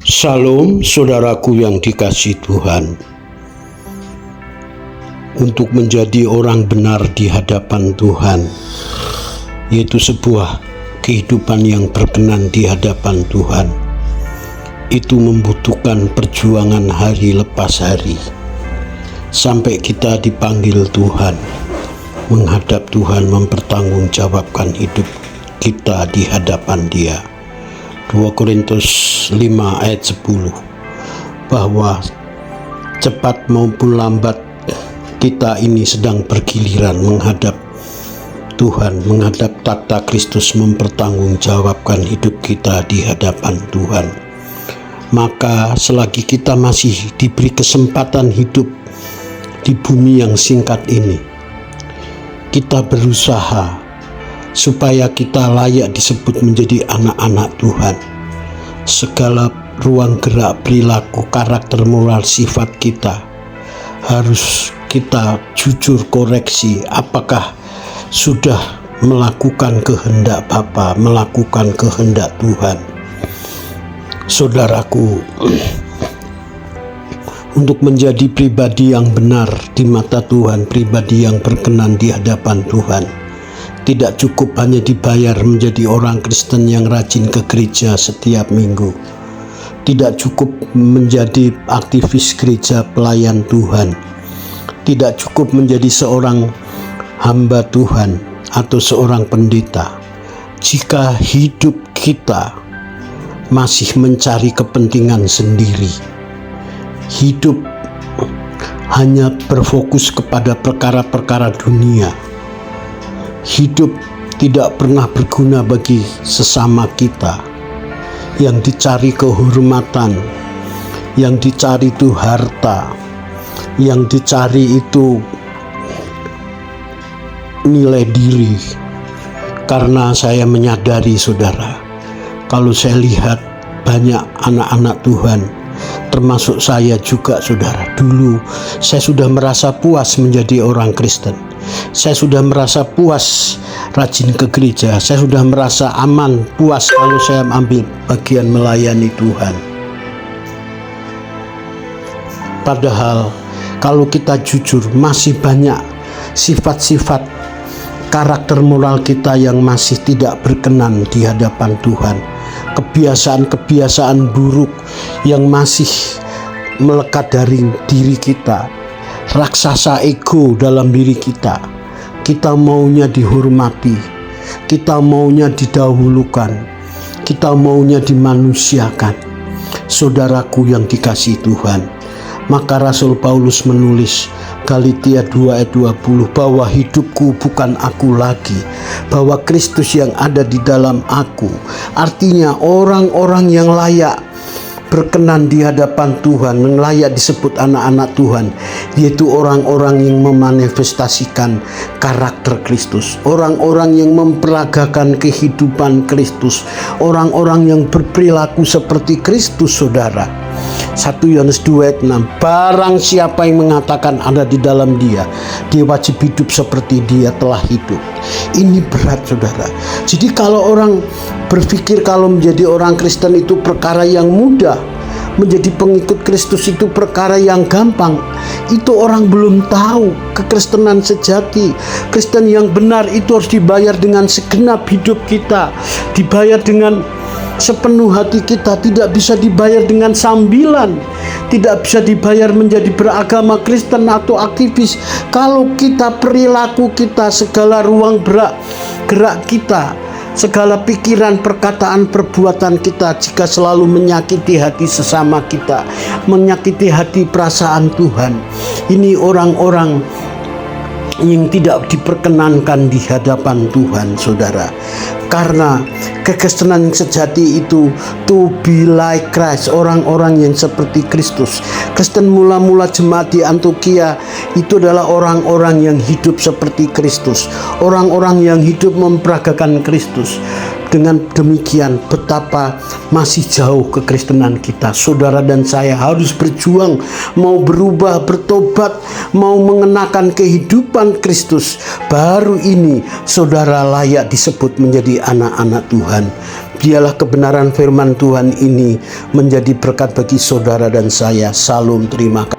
Salam saudaraku yang dikasihi Tuhan. Untuk menjadi orang benar di hadapan Tuhan, yaitu sebuah kehidupan yang berkenan di hadapan Tuhan, itu membutuhkan perjuangan hari lepas hari, sampai kita dipanggil Tuhan, menghadap Tuhan, mempertanggungjawabkan hidup kita di hadapan Dia. 2 Korintus 5 ayat 10, bahwa cepat maupun lambat kita ini sedang bergiliran menghadap Tuhan, menghadap takhta Kristus, mempertanggungjawabkan hidup kita di hadapan Tuhan. Maka selagi kita masih diberi kesempatan hidup di bumi yang singkat ini, kita berusaha supaya kita layak disebut menjadi anak-anak Tuhan. Segala ruang gerak, perilaku, karakter, moral, sifat kita harus kita jujur koreksi, apakah sudah melakukan kehendak Bapa, melakukan kehendak Tuhan. Saudaraku, untuk menjadi pribadi yang benar di mata Tuhan, pribadi yang berkenan di hadapan Tuhan, tidak cukup hanya dibayar menjadi orang Kristen yang rajin ke gereja setiap minggu. Tidak cukup menjadi aktivis gereja pelayan Tuhan. Tidak cukup menjadi seorang hamba Tuhan atau seorang pendeta. Jika hidup kita masih mencari kepentingan sendiri, hidup hanya berfokus kepada perkara-perkara dunia, hidup tidak pernah berguna bagi sesama kita. Yang dicari kehormatan, yang dicari itu harta, yang dicari itu nilai diri. Karena saya menyadari, saudara, kalau saya lihat banyak anak-anak Tuhan, termasuk saya juga, saudara, dulu saya sudah merasa puas menjadi orang Kristen. Saya sudah merasa puas rajin ke gereja. Saya sudah merasa aman, puas kalau saya ambil bagian melayani Tuhan. Padahal kalau kita jujur, masih banyak sifat-sifat karakter moral kita yang masih tidak berkenan di hadapan Tuhan. Kebiasaan-kebiasaan buruk yang masih melekat dari diri kita. Raksasa ego dalam diri kita. Kita maunya dihormati, kita maunya didahulukan, kita maunya dimanusiakan. Saudaraku yang dikasihi Tuhan, maka Rasul Paulus menulis Galatia 2 ayat 20, bahwa hidupku bukan aku lagi, bahwa Kristus yang ada di dalam aku. Artinya orang-orang yang layak berkenan di hadapan Tuhan, yang layak disebut anak-anak Tuhan, yaitu orang-orang yang memanifestasikan karakter Kristus, orang-orang yang memperagakan kehidupan Kristus, orang-orang yang berperilaku seperti Kristus, saudara. 1 Yohanes 2 ayat 6, barang siapa yang mengatakan ada di dalam dia, dia wajib hidup seperti dia telah hidup. Ini berat, saudara. Jadi kalau orang berpikir kalau menjadi orang Kristen itu perkara yang mudah, menjadi pengikut Kristus itu perkara yang gampang, itu orang belum tahu kekristenan sejati. Kristen yang benar itu harus dibayar dengan segenap hidup kita, dibayar dengan sepenuh hati kita, tidak bisa dibayar dengan sambilan, tidak bisa dibayar menjadi beragama Kristen atau aktivis kalau kita, perilaku kita, segala ruang gerak kita, segala pikiran, perkataan, perbuatan kita jika selalu menyakiti hati sesama kita, menyakiti hati perasaan Tuhan. Ini orang-orang yang tidak diperkenankan di hadapan Tuhan, saudara. Karena kekristenan sejati itu to be like Christ, orang-orang yang seperti Kristus. Kristen mula-mula jemaat di Antioquia itu adalah orang-orang yang hidup seperti Kristus, orang-orang yang hidup memperagakan Kristus. Dengan demikian, betapa masih jauh kekristenan kita. Saudara dan saya harus berjuang, mau berubah, bertobat, mau mengenakan kehidupan Kristus. Baru ini saudara layak disebut menjadi anak-anak Tuhan. Biarlah kebenaran firman Tuhan ini menjadi berkat bagi saudara dan saya. Salam, terima kasih.